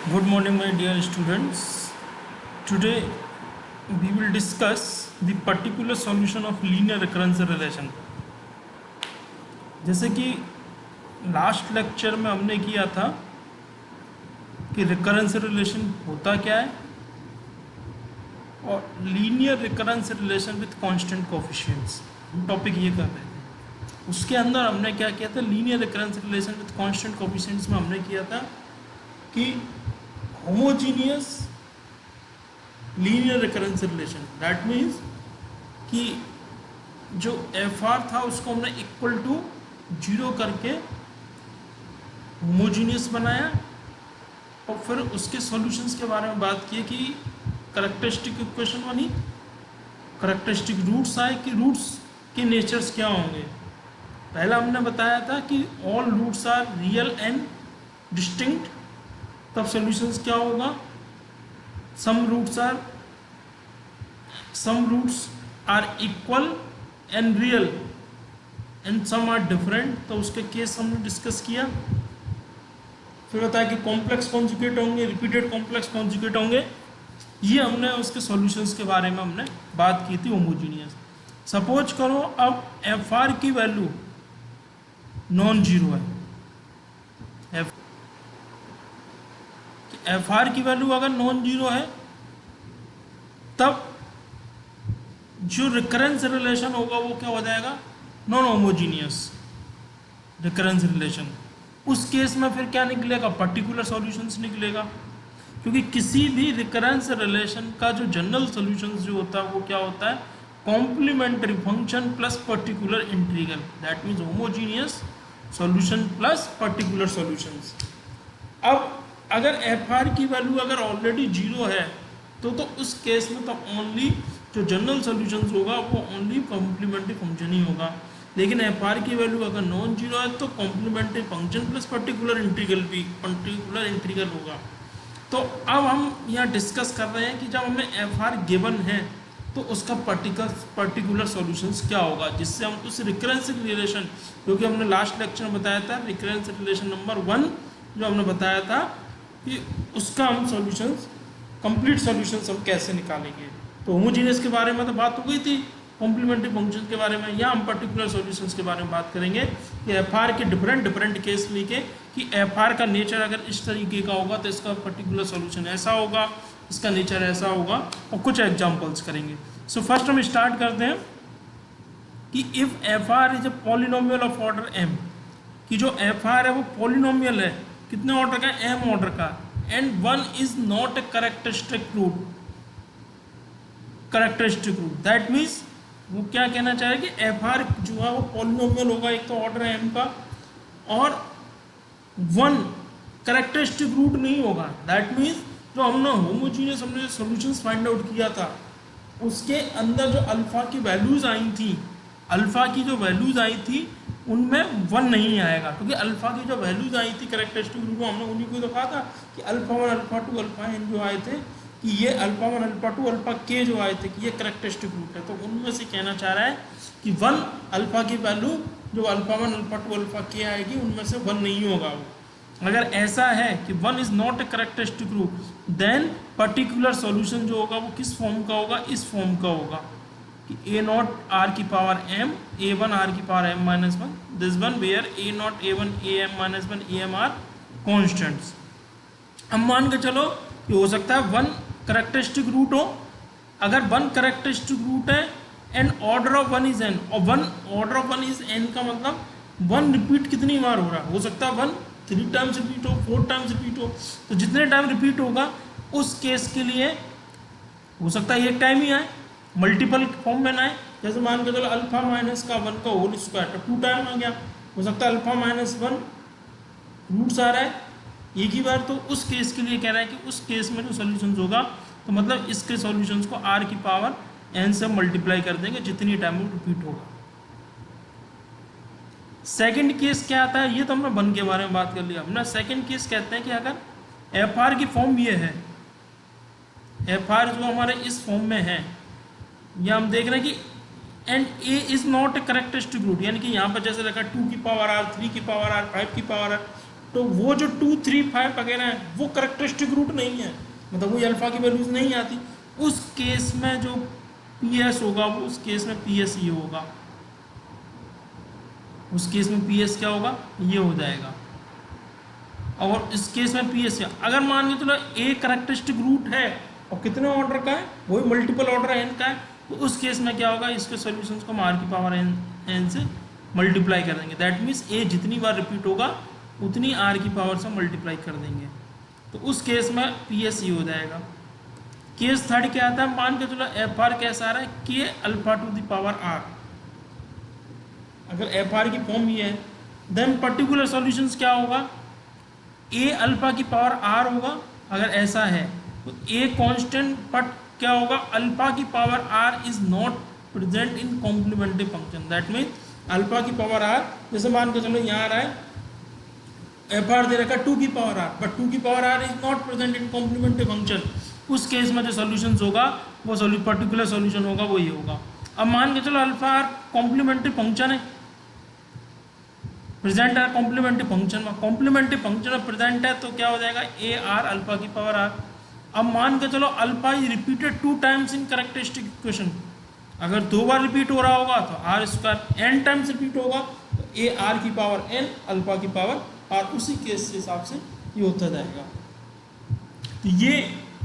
Good morning, my dear students. Today we will discuss the particular solution of linear recurrence relation. जैसे कि last lecture में हमने किया था कि रिकरेंस रिलेशन होता क्या है और linear recurrence relation with constant coefficients, हम टॉपिक ये कर रहे थे। उसके अंदर हमने क्या किया था, linear recurrence relation with constant coefficients में हमने किया था कि homogeneous linear recurrence relation, that means कि जो एफ आर था उसको हमने इक्वल टू 0 करके होमोजीनियस बनाया और फिर उसके सॉल्यूशंस के बारे में बात की कि करैक्टरिस्टिक इक्वेशन बनी, करैक्टरिस्टिक रूट्स आए कि रूट्स के नेचर्स क्या होंगे। पहला हमने बताया था कि all roots are real and distinct, तब सॉल्यूशंस क्या होगा, some roots are equal and real and some are different, तो उसके केस हमने डिस्कस किया। फिर बताया कि कॉम्प्लेक्स कॉन्जुगेट होंगे, रिपीटेड कॉम्प्लेक्स कॉन्जुगेट होंगे, ये हमने उसके सॉल्यूशंस के बारे में हमने बात की थी होमोजीनियस। सपोज करो अब एफ आर की वैल्यू नॉन जीरो है, एफ आर की वैल्यू अगर नॉन जीरो है तब जो रिकरेंस रिलेशन होगा वो क्या हो जाएगा, नॉन होमोजीनियस रिकरेंस रिलेशन। उस केस में फिर क्या निकलेगा, पर्टिकुलर सॉल्यूशंस निकलेगा, क्योंकि किसी भी रिकरेंस रिलेशन का जो जनरल सॉल्यूशंस जो होता है वो क्या होता है, complementary function plus particular integral, that means homogeneous solution plus particular solutions. अब अगर एफ आर की वैल्यू अगर ऑलरेडी 0 है तो उस केस में तो ओनली जो जनरल सॉल्यूशंस होगा वो ओनली कॉम्प्लीमेंट्री फंक्शन ही होगा। लेकिन एफ आर की वैल्यू अगर नॉन जीरो है तो complementary function plus particular integral होगा। तो अब हम यहाँ डिस्कस कर रहे हैं कि जब हमें एफ आर गिवन है तो उसका पर्टिकुलर सॉल्यूशंस क्या होगा, जिससे हम उस रिकरेंस रिलेशन, क्योंकि हमने लास्ट लेक्चर में बताया था रिकरेंस रिलेशन नंबर 1 जो हमने बताया था कि उसका हम सॉल्यूशंस, कंप्लीट सॉल्यूशंस हम कैसे निकालेंगे। तो होमोजीनियस के बारे में तो बात हो गई थी, कॉम्प्लीमेंट्री फंक्शन के बारे में, या हम पर्टिकुलर सॉल्यूशंस के बारे में बात करेंगे कि एफ आर के डिफरेंट केस लेके कि एफ आर का नेचर अगर इस तरीके का होगा तो इसका पर्टिकुलर सॉल्यूशन ऐसा होगा, इसका नेचर ऐसा होगा, और कुछ एग्जाम्पल्स करेंगे। सो फर्स्ट हम स्टार्ट करते हैं कि if F R is a polynomial of order M, कि जो एफ आर है वो पॉलिनोमियल है, कितने ऑर्डर का, एम ऑर्डर का, and 1 is not a characteristic root, that means वो क्या कहना चाहे कि एफ आर जो है वो पॉलिनोमियल होगा, एक तो ऑर्डर है एम का, और 1 कैरेक्टरिस्टिक रूट नहीं होगा। दैट मीन्स जो हमने होमोजीनियस हमने सॉल्यूशंस फाइंड आउट किया था उसके अंदर जो अल्फा की वैल्यूज आई थी, अल्फा की जो वैल्यूज आई थी उनमें 1 नहीं आएगा, क्योंकि अल्फा की जो वैल्यूज आई थी कैरेक्टरिस्टिक रूट में हमने उन्हीं को दिखा था कि अल्फा 1 अल्फा 2 अल्फा एन जो आए थे, कि ये अल्फा 1 अल्फा 2 अल्फा के जो आए थे कि ये कैरेक्टरिस्टिक रूट है। तो उनमें से कहना चाह रहा है कि 1 अल्फा की वैल्यू जो अल्फा 1 अल्फा 2 अल्फा के आएगी उनमें से 1 नहीं होगा वो। अगर ऐसा है कि 1 is not a characteristic root, then particular solution जो होगा वो किस फॉर्म का होगा, इस फॉर्म का होगा कि ए नॉट आर की power M, A one R की power M minus 1, this one where A naught A one A M minus 1 A M are constants. हम मान के चलो कि हो सकता है 1 कैरेक्टरिस्टिक रूट हो, अगर 1 कैरेक्टरिस्टिक रूट है and order of 1 is an, और 1 ऑर्डर ऑफ 1 इज एन का मतलब 1 रिपीट कितनी बार हो रहा है, हो सकता है 1 3 टाइम्स रिपीट हो, 4 टाइम्स रिपीट हो, तो जितने टाइम रिपीट होगा उस केस के लिए हो सकता है एक टाइम ही आए, मल्टीपल फॉर्म में ना आए। जैसे मान के चलो अल्फा माइनस का 1 का होल स्क्वायर तो 2 टाइम आ गया, हो सकता है अल्फा माइनस 1 रूट्स आ रहा है एक ही बार, तो उस केस के लिए कह रहा है कि उस केस में जो सॉल्यूशंस होगा तो मतलब इसके सॉल्यूशंस को आर की पावर एन से मल्टीप्लाई कर देंगे जितनी टाइम वो रिपीट होगा। सेकंड केस क्या आता है, ये तो हमने 1 के बारे में बात कर लिया। हमने सेकंड केस कहते हैं कि अगर एफ आर की फॉर्म ये है, एफ आर जो हमारे इस फॉर्म में है, या हम देख रहे हैं कि and A is not a characteristic root, यानी कि यहाँ पर जैसे रखा 2 की पावर आर, 3 की पावर आर, 5 की पावर आर, तो वो जो 2, 3, 5 वगैरह है वो करेक्टरिस्टिक रूट नहीं है, मतलब वही अल्फा की वैल्यूज नहीं आती। उस केस में जो पी एस होगा वो उस केस में पी एस ये होगा, उस केस में पी एस क्या होगा, ये हो जाएगा। और इस केस में पी एस अगर मान के चलो ए करेक्टरिस्टिक रूट है और कितने ऑर्डर का है, वही मल्टीपल ऑर्डर एन का है, तो उस केस में क्या होगा, इसके सॉल्यूशंस को हम आर की पावर एन से मल्टीप्लाई कर देंगे। दैट मीन्स ए जितनी बार रिपीट होगा उतनी आर की पावर से मल्टीप्लाई कर देंगे, तो उस केस में पी एस हो जाएगा। केस थर्ड क्या आता है, मान के चलो एफ आर कैसा आ रहा है, K alpha to the power R. अगर एफ आर की फॉर्म ये है, देन पर्टिकुलर सॉल्यूशंस क्या होगा, ए अल्फा की पावर आर होगा। अगर ऐसा है तो ए कांस्टेंट, बट क्या होगा, अल्फा की power R is not present in complementary function. That means alpha की पावर आर, जैसे मान के चलो यहाँ आ रहा है एफ आर दे रखा 2 की पावर आर, बट 2 की power R is not present in complementary function. उस केस में जो सॉल्यूशन होगा वो पर्टिकुलर सॉल्यूशन होगा वो ये होगा। अब मान के चलो अल्फा आर कॉम्प्लीमेंट्री फंक्शन है, प्रेजेंट है कॉम्प्लीमेंट्री फंक्शन में, कॉम्प्लीमेंट्री फंक्शन में प्रेजेंट है, तो क्या हो जाएगा, ए आर अल्फा की पावर आर। अब मान के चलो alpha is repeated 2 times in characteristic equation, अगर 2 बार रिपीट हो रहा होगा तो R square N times repeat होगा, तो ए आर की पावर एन अल्फा की पावर आर, उसी केस के हिसाब से ये होता जाएगा। तो ये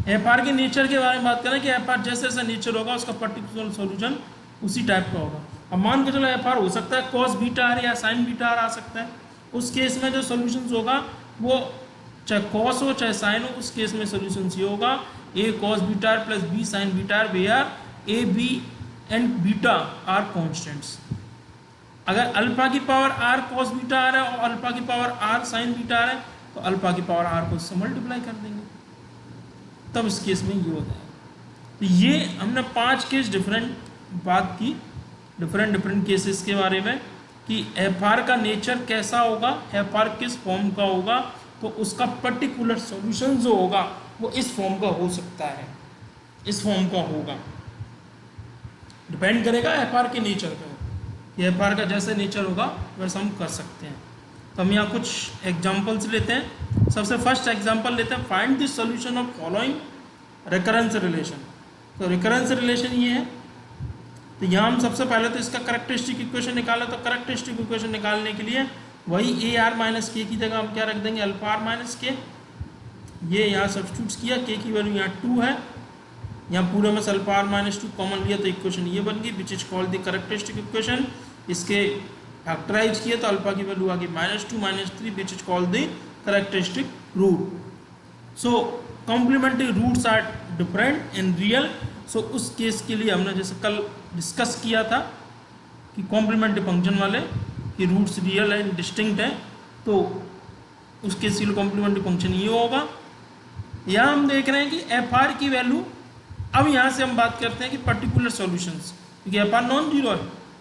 एफ आर के नेचर के बारे में बात करें कि एफ आर जैसे जैसा नेचर होगा उसका पर्टिकुलर सॉल्यूशन उसी टाइप का होगा। अब मान के चलो एफ आर हो सकता है कॉस बीटा आर या साइन बीटा आर आ सकता है, उस केस में जो सॉल्यूशंस होगा वो चाहे कॉस हो चाहे साइन हो, उस केस में सॉल्यूशंस ये होगा, A cos beta R plus B sine beta R, where A B and beta R constants. अगर अल्फा की power R cos beta R है और अल्फा की power R sine beta R है, तो अल्फा की पावर आर को इससे मल्टीप्लाई कर देंगे, तब इस केस में ये होता है। तो ये हमने 5 केस डिफरेंट बात की, डिफरेंट केसेस के बारे में कि एफ आर का नेचर कैसा होगा, एफ आर किस फॉर्म का होगा, तो उसका पर्टिकुलर सॉल्यूशन जो होगा वो इस फॉर्म का हो सकता है, इस फॉर्म का होगा, डिपेंड करेगा एफ आर के नेचर पर, कि एफ आर का जैसे नेचर होगा वैसा हम कर सकते हैं। तो हम यहाँ कुछ एग्जाम्पल्स लेते हैं। सबसे फर्स्ट एग्जाम्पल लेते हैं, find the solution of following recurrence relation. तो रिकरेंस रिलेशन ये है, तो यहाँ हम सबसे पहले तो इसका करेक्टरिस्टिक इक्वेशन निकाला, तो करेक्टरिस्टिक इक्वेशन निकालने के लिए वही ए आर माइनस के की जगह हम क्या रख देंगे, अल्फा आर माइनस के। ये यहाँ सब्स्टिट्यूट किया, के की वैल्यू यहाँ 2 है, यहाँ पूरे में अल्फा आर माइनस 2 कॉमन लिया तो इक्वेशन ये बन गई, which is called the characteristic equation. इसके फैक्टराइज किए तो अल्फा की वैल्यू आ गई -2 -3, which is called the characteristic root. So complementary roots are different in real. So उस केस के लिए हमने जैसे कल डिस्कस किया था कि कॉम्प्लीमेंट्री फंक्शन वाले कि रूट्स रियल एंड डिस्टिंक्ट है, तो उस केस के लिए कॉम्प्लीमेंट्री फंक्शन ये होगा। यहाँ हम देख रहे हैं कि एफ आर की वैल्यू, अब यहाँ से हम बात करते हैं कि पर्टिकुलर सॉल्यूशंस, क्योंकि एफ आर नॉन जीरो है,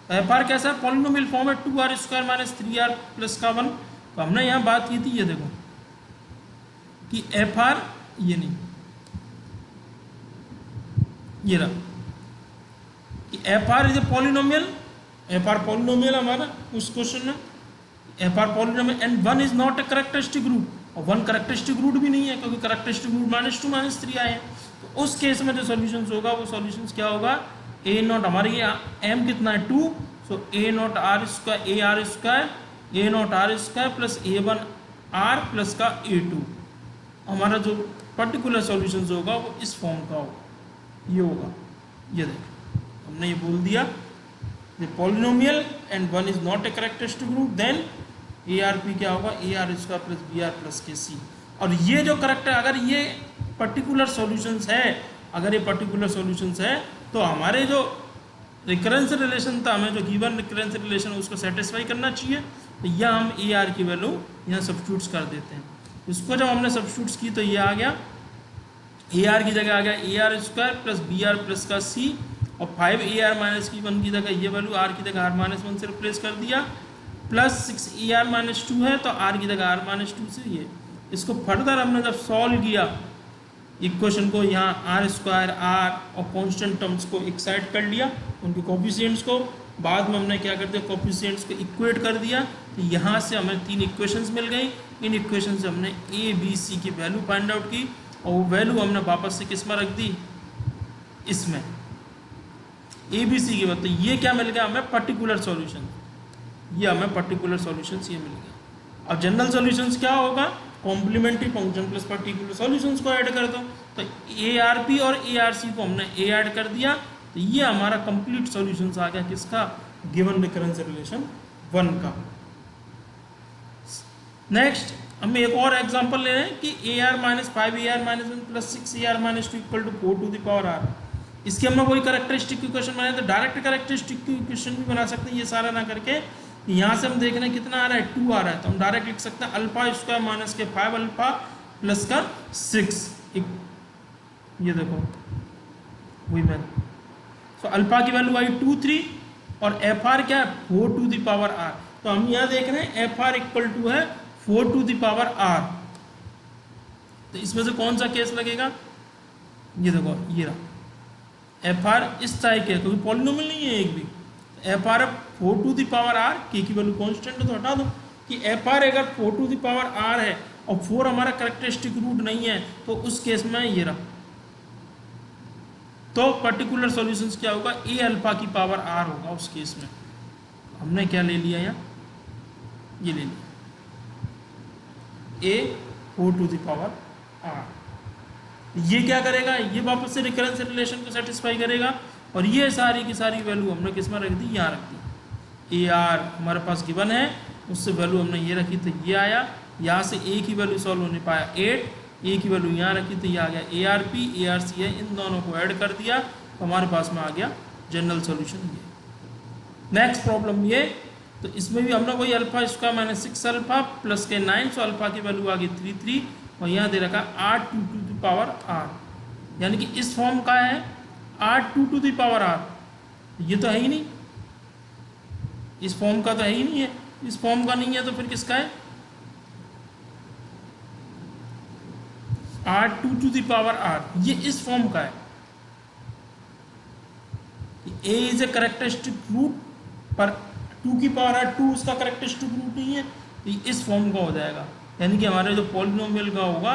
तो एफ आर कैसा है, पॉलिनोमियल फॉर्म है, 2r square minus 3r plus का 1। तो हमने यहाँ बात की थी, ये देखो कि एफ आर ये नहीं, ये रहा कि F R is a polynomial, F R polynomial हमारा उस क्वेश्चन में, F R polynomial and 1 is not a characteristic root, और 1 करेक्टरिस्टिक रूट भी नहीं है क्योंकि करेक्टरिस्टिक रूट -2 -3 आए हैं। तो उस केस में जो सॉल्यूशंस होगा वो सॉल्यूशंस क्या होगा, ए नॉट, हमारे ये एम कितना है 2, so A naught R square, A R square, A naught R square plus ए1 आर प्लस का ए2। हमारा जो पर्टिकुलर सॉल्यूशंस होगा वो इस फॉर्म का होगा, ये होगा, ये देखो हमने ये बोल दिया, the polynomial and 1 is not a characteristic root, then A R P क्या होगा, A R square plus B R plus K C. और ये जो करेक्ट है, अगर ये पर्टिकुलर सॉल्यूशंस है, अगर ये पर्टिकुलर सॉल्यूशंस है, तो हमारे जो रिकरेंस रिलेशन था, हमें जो गिवन रिकरेंस रिलेशन है उसको सेटिस्फाई करना चाहिए। तो यह हम ए आर की वैल्यू यहाँ सब्स्टिट्यूट्स कर देते हैं। इसको जब हमने सब्स्टिट्यूट्स की तो ये आ गया, ए आर की जगह आ गया A R square plus B R plus का सी, और 5 ए आर माइनस की 1 की जगह ये वैल्यू आर की जगह आर माइनस 1 से रिप्लेस कर दिया, प्लस 6 ए आर माइनस 2 है तो आर की जगह आर माइनस 2 से ये। इसको फर्दर हमने जब सॉल्व किया इक्वेशन को, यहाँ आर स्क्वायर आर और कांस्टेंट टर्म्स को एक साइड कर लिया, उनके कोफिशिएंट्स को, बाद में हमने क्या कर दिया, कोफिशिएंट्स को इक्वेट कर दिया, तो यहाँ से हमें 3 इक्वेशंस मिल गई। इन इक्वेशन से हमने ए बी सी की वैल्यू फाइंड आउट की और वो वैल्यू हमने वापस से किस में रख दी, इसमें ए बी सी की बात। तो ये क्या मिल गया हमें, पर्टिकुलर सॉल्यूशन। ये हमें पर्टिकुलर सॉल्यूशंस ये मिल गया। अब जनरल सॉल्यूशंस क्या होगा, complementary function plus particular solutions को ऐड कर दो। तो ए आर पी और ए आर सी को हमने ए ऐड कर दिया, तो ये हमारा कंप्लीट सॉल्यूशंस आ गया किसका, गिवन रिकरेंस रिलेशन 1 का। नेक्स्ट हम एक और एग्जांपल ले रहे हैं कि A R minus 5 A R minus 1 plus 6 A R minus 2 equal to 4 to the power R. इसके हमने कोई कैरेक्टरिस्टिक इक्वेशन बनाए, तो डायरेक्ट कैरेक्टरिस्टिक इक्वेशन भी बना सकते हैं, ये सारा ना करके। यहाँ से हम देख रहे हैं कितना आ रहा है, 2 आ रहा है, तो हम डायरेक्ट लिख सकते हैं अल्फा स्क्वायर माइनस के 5 अल्फा प्लस का 6। ये देखो वही मैं, तो अल्फा की वैल्यू आई 2 3 और एफ आर क्या है 4 टू द पावर आर। तो हम यहाँ देख रहे हैं एफ आर इक्वल टू है 4 टू द पावर आर। तो इसमें से कौन सा केस लगेगा, ये देखो ये रहा, एफ आर इस टाइप के, क्योंकि पॉलिनोमियल नहीं है एक भी। F R 4 to the power R, के की वैल्यू कांस्टेंट है तो हटा दो कि एफ आर अगर 4 टू द पावर आर है और 4 हमारा कैरेक्टरिस्टिक रूट नहीं है, तो उस केस में ये रहा। तो पर्टिकुलर सॉल्यूशंस क्या होगा, ए अल्फा की पावर आर होगा उस केस में। हमने क्या ले लिया यहाँ, ये ले लिया ए 4 टू द पावर आर। ये क्या करेगा, ये वापस से रिकरेंस रिलेशन को सेटिस्फाई करेगा, और ये सारी की सारी वैल्यू हमने किस में रख दी, यहाँ रख दी। ए आर हमारे पास गिवन है, उससे वैल्यू हमने ये रखी तो ये आया। यहाँ से ए की वैल्यू सॉल्व होने पाया 8, ए की वैल्यू यहाँ रखी तो ये आ गया A R P, A R C है, इन दोनों को ऐड कर दिया तो हमारे पास में आ गया जनरल सोल्यूशन ये। नेक्स्ट प्रॉब्लम ये, तो इसमें भी हमने वही alpha square minus 6 alpha plus के 9, सो अल्फा की वैल्यू आ गई 3 3 और यहाँ दे रखा 8 टू द पावर आर, यानी कि इस फॉर्म का है 8 टू द पावर आर। ये तो है ही नहीं, इस फॉर्म का तो है ही नहीं है, इस फॉर्म का नहीं है तो फिर किसका है, 8 टू द पावर आर, ये इस फॉर्म का है। ए इज ए कैरेक्टरिस्टिक रूट, पर 2 की पावर आर 2 उसका कैरेक्टरिस्टिक रूट नहीं है, तो ये इस फॉर्म का हो जाएगा। यानी कि हमारे जो पॉलिनोमियल का होगा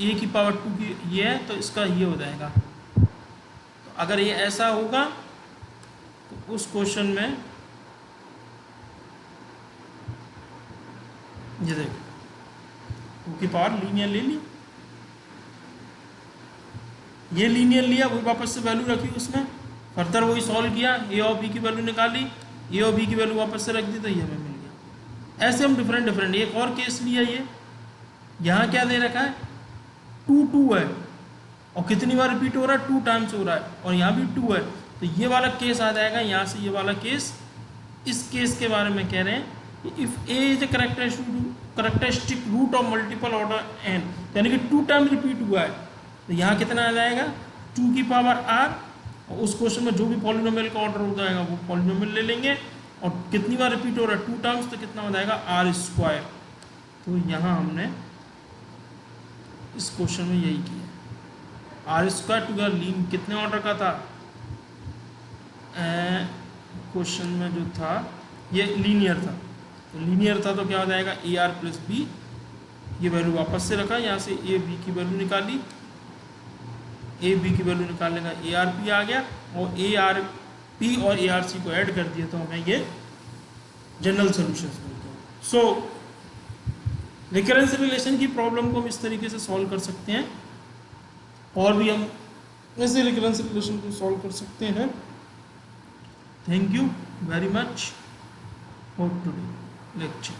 ए की पावर 2 की ये है, तो इसका ये हो जाएगा। तो अगर ये ऐसा होगा तो उस क्वेश्चन में ये देखो 2 की पावर लीनियर ले ली, ये लीनियर लिया, वही वापस से वैल्यू रखी उसमें, फर्दर वही सॉल्व किया, ए और बी की वैल्यू निकाली, ए और बी की वैल्यू वापस से रख दी, तो ये हमें मिल गया। ऐसे हम डिफरेंट डिफरेंट, एक और केस लिया, ये यहाँ क्या दे रखा है 2 2 है और कितनी बार रिपीट हो रहा है, 2 टाइम्स हो रहा है, और यहाँ भी 2 है, तो ये वाला केस आ जाएगा यहाँ से, ये वाला केस। इस केस के बारे में कह रहे हैं कि if A is a characteristic root of multiple order N, यानी कि 2 टाइम रिपीट हुआ है, तो यहाँ कितना आ जाएगा 2 की पावर आर, और उस क्वेश्चन में जो भी पॉलिनोमियल का ऑर्डर हो जाएगा वो पॉलिनोमियल ले लेंगे, और कितनी बार रिपीट हो रहा है 2 टाइम्स, तो कितना हो जाएगा आर स्क्वायर। तो यहाँ हमने इस क्वेश्चन में यही किया, R square to the lean कितने ऑर्डर का था, क्वेश्चन में जो था ये लीनियर था, तो लीनियर था तो क्या हो जाएगा ए आर प्लस बी, ये वैल्यू वापस से रखा, यहाँ से ए बी की वैल्यू निकाली, ए बी की वैल्यू निकालने का ए आर पी आ गया, और ए आर पी और ए आर सी को ऐड कर दिया तो हमें ये जनरल सोल्यूशन मिलते हैं। सो रिकरेंस रिलेशन की प्रॉब्लम को हम इस तरीके से सॉल्व कर सकते हैं, और भी हम ऐसे रिकरेंस रिलेशन को सॉल्व कर सकते हैं। Thank you very much for today lecture.